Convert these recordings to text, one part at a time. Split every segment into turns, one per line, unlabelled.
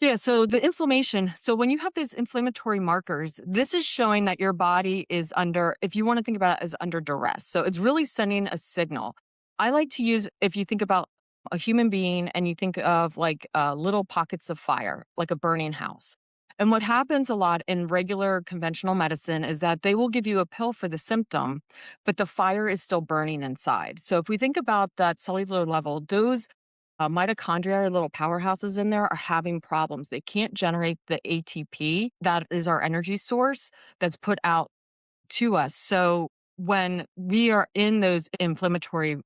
Yeah, so the inflammation. So when you have these inflammatory markers, this is showing that your body is under, if you want to think about it as under duress. So it's really sending a signal. I like to use, if you think about a human being and you think of like little pockets of fire, like a burning house. And what happens a lot in regular conventional medicine is that they will give you a pill for the symptom, but the fire is still burning inside. So if we think about that cellular level, those mitochondria, or little powerhouses in there, are having problems. They can't generate the ATP that is our energy source that's put out to us. So when we are in those inflammatory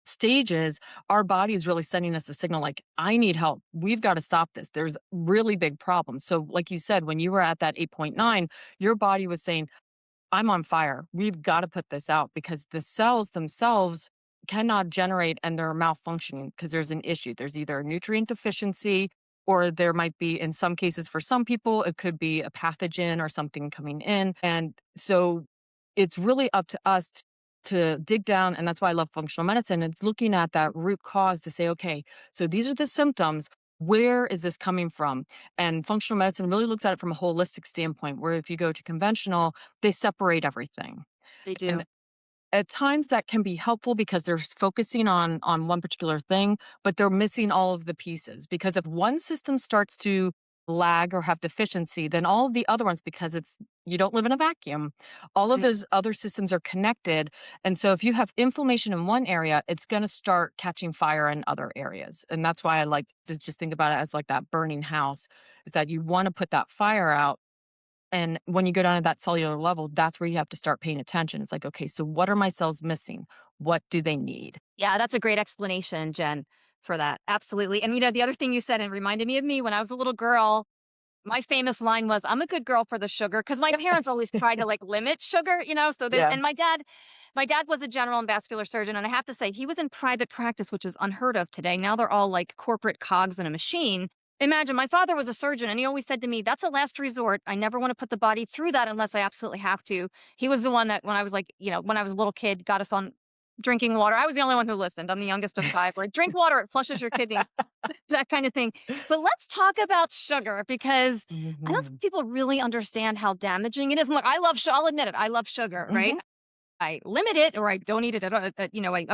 stages, our body is really sending us a signal like, I need help. We've got to stop this. There's really big problems. So, like you said, when you were at that 8.9, your body was saying, I'm on fire. We've got to put this out because the cells themselves cannot generate and they're malfunctioning because there's an issue. There's either a nutrient deficiency or there might be, in some cases, for some people, it could be a pathogen or something coming in. And so it's really up to us to dig down. And that's why I love functional medicine. It's looking at that root cause to say, okay, so these are the symptoms. Where is this coming from? And functional medicine really looks at it from a holistic standpoint, where if you go to conventional, they separate everything.
They
And
do.
at times that can be helpful because they're focusing on one particular thing, but they're missing all of the pieces. Because if one system starts to lag or have deficiency, then all of the other ones, because it's you don't live in a vacuum, all of
Right.
those other systems are connected. And so if you have inflammation in one area, it's going to start catching fire in other areas. And that's why I like to just think about it as like that burning house, is that you want to put that fire out, and when you go down to that cellular level, that's where you have to start paying attention. It's like, okay, so what are my cells missing? What do they need?
Yeah, that's a great explanation, Jen, for that. Absolutely. And the other thing you said, and reminded me of me when I was a little girl. My famous line was, "I'm a good girl for the sugar," because my parents always tried to, like, limit sugar, so they
Yeah.
and my dad was a general and vascular surgeon, and I have to say, he was in private practice, which is unheard of today. Now they're all like corporate cogs in a machine. Imagine, my father was a surgeon, and he always said to me, "That's a last resort. I never wanna put the body through that unless I absolutely have to." He was the one that when I was like, when I was a little kid, got us on drinking water. I was the only one who listened. I'm the youngest of 5, right? "Drink water, it flushes your kidneys." That kind of thing. But let's talk about sugar because I don't
Hmm.
think people really understand how damaging it is. And look, I'll admit it. I love sugar, right?
Hmm.
I limit it or I don't eat it at all. I'm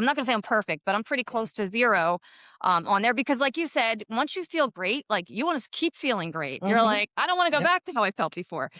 not going to say I'm perfect, but I'm pretty close to zero on there because, like you said, once you feel great, like you want to keep feeling great. You're
Hmm.
like, I don't want to go
Yep.
back to how I felt before.